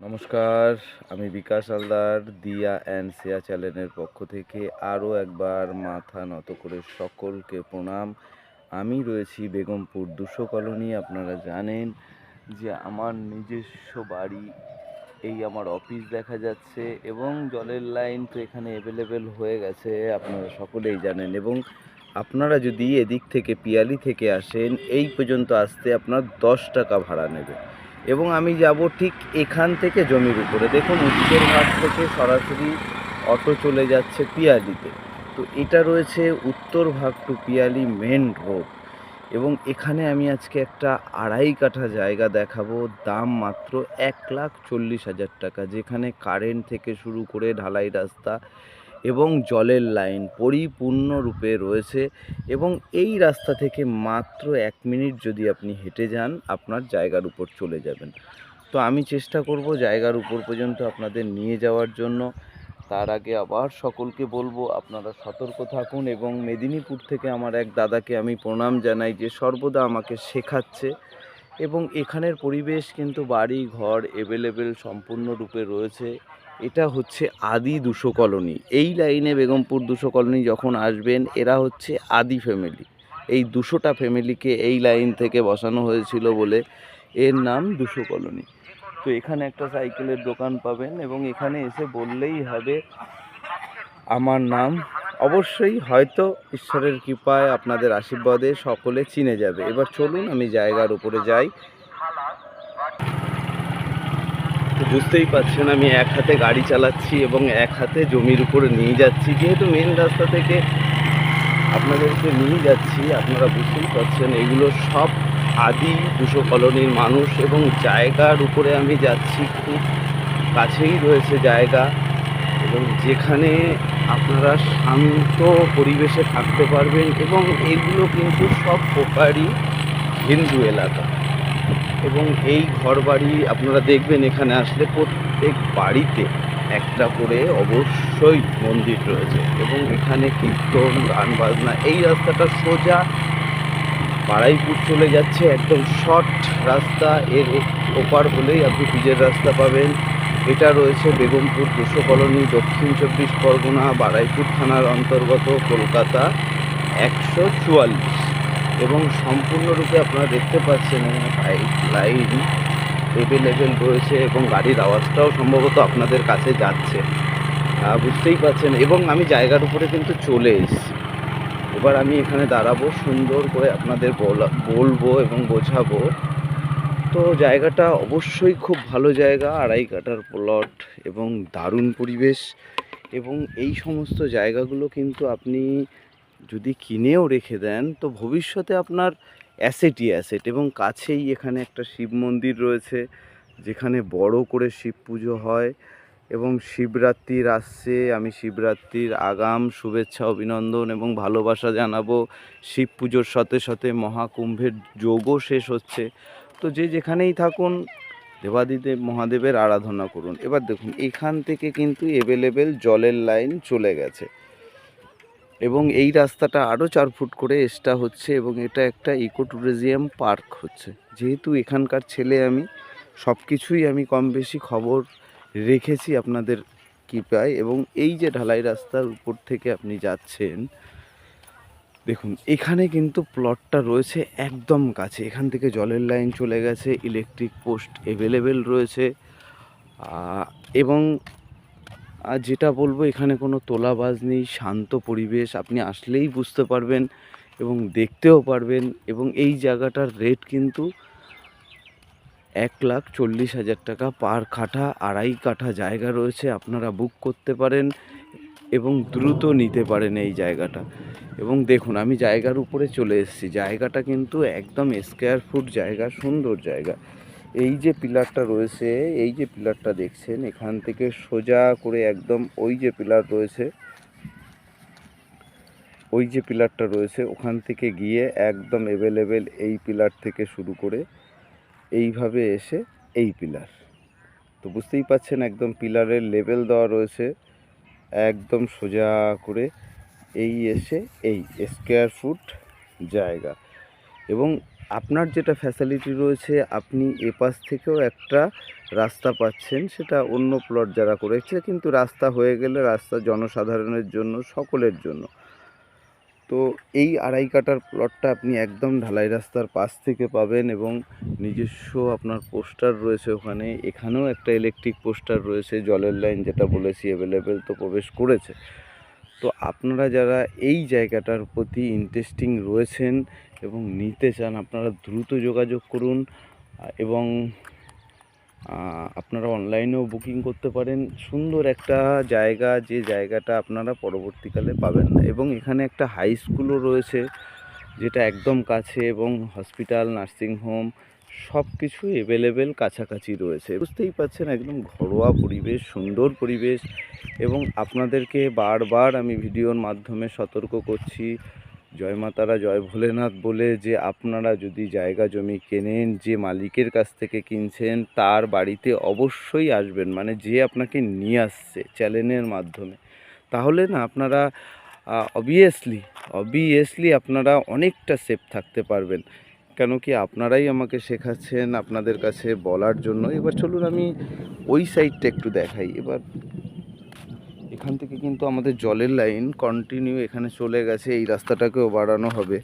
নমস্কার, আমি বিকাশ হালদার দিয়া অ্যান্ড শ্রেয়া চ্যানেলের পক্ষ থেকে আরও একবার মাথা নত করে সকলকে প্রণাম। আমি রয়েছি বেগমপুর 200 কলোনি। আপনারা জানেন যে আমার নিজস্ব বাড়ি, এই আমার অফিস দেখা যাচ্ছে এবং জলের লাইন তো এখানে অ্যাভেলেবেল হয়ে গেছে, আপনারা সকলেই জানেন। এবং আপনারা যদি এদিক থেকে পিয়ালি থেকে আসেন, এই পর্যন্ত আসতে আপনার 10 টাকা ভাড়া নেবে। এবং আমি যাব ঠিক এখান থেকে জমির উপরে। দেখুন, উত্তর ভাগ থেকে সরাসরি অটো চলে যাচ্ছে পিয়ালিতে। তো এটা রয়েছে উত্তর ভাগ টু পিয়ালি মেন রোড। এবং এখানে আমি আজকে একটা 2.5 কাঠা জায়গা দেখাবো, দাম মাত্র 1,40,000 টাকা, যেখানে কারেন্ট থেকে শুরু করে ঢালাই রাস্তা এবং জলের লাইন পরিপূর্ণরূপে রয়েছে। এবং এই রাস্তা থেকে মাত্র 1 মিনিট যদি আপনি হেঁটে যান, আপনার জায়গার উপর চলে যাবেন। তো আমি চেষ্টা করব জায়গার উপর পর্যন্ত আপনাদের নিয়ে যাওয়ার জন্য। তার আগে আবার সকলকে বলবো, আপনারা সতর্ক থাকুন। এবং মেদিনীপুর থেকে আমার এক দাদাকে আমি প্রণাম জানাই, যে সর্বদা আমাকে শেখাচ্ছে। এবং এখানের পরিবেশ কিন্তু বাড়ি ঘর অ্যাভেলেবেল সম্পূর্ণরূপে রয়েছে। এটা হচ্ছে আদি 200 কলোনি। এই লাইনে বেগমপুর 200 কলোনি যখন আসবেন, এরা হচ্ছে আদি ফ্যামিলি। এই 200টা ফ্যামিলিকে এই লাইন থেকে বসানো হয়েছিল বলে এর নাম 200 কলোনি। তো এখানে একটা সাইকেলের দোকান পাবেন এবং এখানে এসে বললেই হবে আমার নাম। অবশ্যই হয়তো ঈশ্বরের কৃপায় আপনাদের আশীর্বাদে সকলে চিনে যাবে। এবার চলুন আমি জায়গার উপরে যাই। তো বুঝতেই পারছেন, আমি এক হাতে গাড়ি চালাচ্ছি এবং এক হাতে জমির উপরে নিয়ে যাচ্ছি। যেহেতু মেন রাস্তা থেকে আপনাদেরকে নিয়ে যাচ্ছি, আপনারা বুঝতেই পারছেন এগুলো সব আদি 200 কলোনির মানুষ। এবং জায়গার উপরে আমি যাচ্ছি, খুব কাছেই রয়েছে জায়গা, এবং যেখানে আপনারা শান্ত পরিবেশে থাকতে পারবেন। এবং এগুলো কিন্তু সব প্রকারই হিন্দু এলাকা। এবং এই ঘরবাড়ি আপনারা দেখবেন এখানে আসলে প্রত্যেক বাড়িতে একটা করে অবশ্যই মন্দির রয়েছে। এবং এখানে কীর্তন গান বাজনা। এই রাস্তাটা সোজা বাড়াইপুর চলে যাচ্ছে, একদম শর্ট রাস্তা। এর ওপার হলেই আপনি পিচের রাস্তা পাবেন। এটা রয়েছে বেগমপুর 200 কলোনি, দক্ষিণ 24 পরগনা, বাড়াইপুর থানার অন্তর্গত, কলকাতা 144। এবং সম্পূর্ণরূপে আপনারা দেখতে পাচ্ছেন পাইপ লাইন অ্যাভেলেবেল রয়েছে এবং গাড়ির আওয়াজটাও সম্ভবত আপনাদের কাছে যাচ্ছে, বুঝতেই পারছেন। এবং আমি জায়গার উপরে কিন্তু চলে এসেছি। এবার আমি এখানে দাঁড়াবো, সুন্দর করে আপনাদের বলবো এবং বোঝাবো। তো জায়গাটা অবশ্যই খুব ভালো জায়গা, 2.5 কাঠার প্লট এবং দারুণ পরিবেশ। এবং এই সমস্ত জায়গাগুলো কিন্তু আপনি যদি কিনেও রেখে দেন, তো ভবিষ্যতে আপনার অ্যাসেটই অ্যাসেট। এবং কাছেই এখানে একটা শিব মন্দির রয়েছে, যেখানে বড় করে শিব পুজো হয়। এবং শিবরাত্রির আসছে, আমি শিবরাত্রির আগাম শুভেচ্ছা অভিনন্দন এবং ভালোবাসা জানাবো। শিব পুজোর সাথে সাথে মহাকুম্ভের যোগও শেষ হচ্ছে। তো যে যেখানেই থাকুন, দেবাদিদেব মহাদেবের আরাধনা করুন। এবার দেখুন, এখান থেকে কিন্তু অ্যাভেলেবেল জলের লাইন চলে গেছে। এবং এই রাস্তাটা আরও 4 ফুট করে এক্সট্রা হচ্ছে। এবং এটা একটা ইকো ট্যুরিজম পার্ক হচ্ছে। যেহেতু এখানকার ছেলে আমি, সব কিছুই আমি কম বেশি খবর রেখেছি আপনাদের কৃপায়। এবং এই যে ঢালাই রাস্তার উপর থেকে আপনি যাচ্ছেন, দেখুন এখানে কিন্তু প্লটটা রয়েছে একদম কাছে। এখান থেকে জলের লাইন চলে গেছে, ইলেকট্রিক পোস্ট অ্যাভেলেবেল রয়েছে। এবং যেটা বলবো, এখানে কোনো তোলাবাজ নেই, শান্ত পরিবেশ। আপনি আসলেই বুঝতে পারবেন এবং দেখতেও পারবেন। এবং এই জায়গাটার রেট কিন্তু 1,40,000 টাকা পার কাঠা। 2.5 কাঠা জায়গা রয়েছে, আপনারা বুক করতে পারেন এবং দ্রুত নিতে পারেন এই জায়গাটা। এবং দেখুন, আমি জায়গার উপরে চলে এসেছি। জায়গাটা কিন্তু একদম স্কোয়ার ফুট জায়গা, সুন্দর জায়গা। এই যে পিলারটা রয়েছে, এই যে পিলারটা দেখছেন, এখান থেকে সোজা করে একদম ওই যে পিলার রয়েছে, ওই যে পিলারটা রয়েছে, ওখান থেকে গিয়ে একদম অ্যাভেলেবেল এই পিলার থেকে শুরু করে এইভাবে এসে এই পিলার। তো বুঝতেই পাচ্ছেন, একদম পিলারের লেভেল দেওয়া রয়েছে, একদম সোজা করে এই এসে এই স্কোয়ার ফুট জায়গা। এবং আপনার যেটা ফ্যাসিলিটি রয়েছে, আপনি এপাশ থেকেও একটা রাস্তা পাচ্ছেন, সেটা অন্য প্লট যারা করেছে, কিন্তু রাস্তা হয়ে গেলে রাস্তা জনসাধারণের জন্য, সকলের জন্য। তো এই 2.5 কাঠার প্লটটা আপনি একদম ঢালাই রাস্তার পাশ থেকে পাবেন এবং নিজস্ব আপনার পোস্টার রয়েছে ওখানে। এখানেও একটা ইলেকট্রিক পোস্টার রয়েছে, জলের লাইন যেটা বলেছি অ্যাভেলেবেল তো প্রবেশ করেছে। তো আপনারা যারা এই জায়গাটার প্রতি ইন্টারেস্টিং রয়েছেন এবং নিতে চান, আপনারা দ্রুত যোগাযোগ করুন এবং আপনারা অনলাইনেও বুকিং করতে পারেন। সুন্দর একটা জায়গা, যে জায়গাটা আপনারা পরবর্তীকালে পাবেন না। এবং এখানে একটা হাই স্কুলও রয়েছে যেটা একদম কাছে, এবং হসপিটাল, নার্সিংহোম সব কিছু অ্যাভেলেবেল কাছাকাছি রয়েছে। বুঝতেই পারছেন, একদম ঘরোয়া পরিবেশ, সুন্দর পরিবেশ। এবং আপনাদেরকে বারবার আমি ভিডিওর মাধ্যমে সতর্ক করছি, জয় মা তারা, জয় ভোলেনাথ বলে, যে আপনারা যদি জায়গা জমি কেনেন, যে মালিকের কাছ থেকে কিনছেন তার বাড়িতে অবশ্যই আসবেন, মানে যে আপনাকে নিয়ে আসছে চ্যানেলের মাধ্যমে। তাহলে না আপনারা অবভিয়াসলি আপনারা অনেকটা সেফ থাকতে পারবেন। কেন কি আপনারাই আমাকে শেখাচ্ছেন আপনাদের কাছে বলার জন্য। এবার চলুন আমি ওই সাইডটা একটু দেখাই। এবার এখান থেকে কিন্তু আমাদের জলের লাইন কন্টিনিউ এখানে চলে গেছে, এই রাস্তাটাকেও বাড়ানো হবে।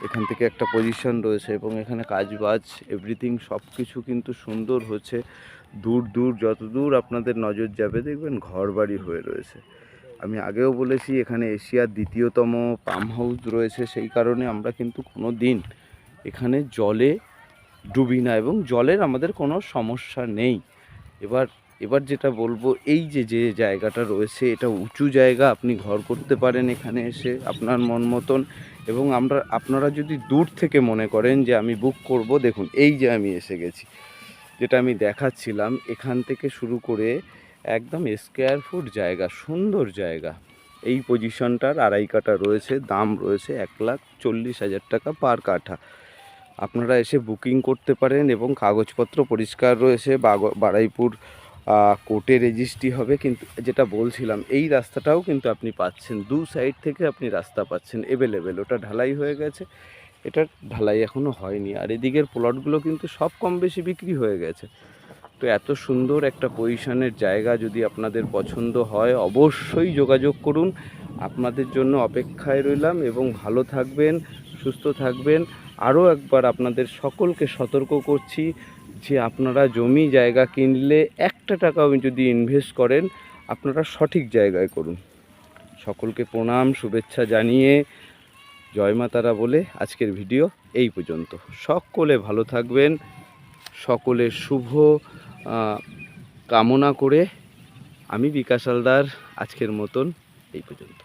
এখান থেকে একটা পজিশন রয়েছে এবং এখানে কাজবাজ এভরিথিং সব কিছু কিন্তু সুন্দর হচ্ছে। দূর দূর যতদূর আপনাদের নজর যাবে দেখবেন ঘরবাড়ি হয়ে রয়েছে। আমি আগেও বলেছি, এখানে এশিয়ার 2য়তম পাম্প হাউস রয়েছে, সেই কারণে আমরা কিন্তু কোনো দিন এখানে জলে ডুবি না এবং জলের আমাদের কোনো সমস্যা নেই। এবার যেটা বলবো, এই যে জায়গাটা রয়েছে, এটা উঁচু জায়গা, আপনি ঘর করতে পারেন এখানে এসে আপনার মন মতন। এবং আপনারা যদি দূর থেকে মনে করেন যে আমি বুক করব, দেখুন এই যে আমি এসে গেছি, যেটা আমি দেখাচ্ছিলাম, এখান থেকে শুরু করে একদম স্কোয়ার ফুট জায়গা, সুন্দর জায়গা। এই পজিশনটার 2.5 কাঠা রয়েছে, দাম রয়েছে 1,40,000 টাকা পার কাঠা। আপনারা এসে বুকিং করতে পারেন এবং কাগজপত্র পরিষ্কার রয়েছে। বারুইপুর কোর্টে রেজিস্ট্রি হবে। কিন্তু যেটা বলছিলাম, এই রাস্তাটাও কিন্তু আপনি পাচ্ছেন, দু সাইড থেকে আপনি রাস্তা পাচ্ছেন অ্যাভেলেবেল। ওটা ঢালাই হয়ে গেছে, এটা ঢালাই এখনও হয়নি। আর এদিকের প্লটগুলো কিন্তু সব কম বেশি বিক্রি হয়ে গেছে। তো এত সুন্দর একটা পজিশনের জায়গা যদি আপনাদের পছন্দ হয়, অবশ্যই যোগাযোগ করুন। আপনাদের জন্য অপেক্ষায় রইলাম এবং ভালো থাকবেন, সুস্থ থাকবেন। আরও একবার আপনাদের সকলকে সতর্ক করছি যে আপনারা জমি জায়গা কিনলে একটা টাকাও যদি ইনভেস্ট করেন, আপনারা সঠিক জায়গায় করুন। সকলকে প্রণাম, শুভেচ্ছা জানিয়ে জয় মা তারা বলে আজকের ভিডিও এই পর্যন্ত। সকলে ভালো থাকবেন, সকলের শুভ কামনা করে আমি বিকাশ হালদার আজকের মতন এই পর্যন্ত।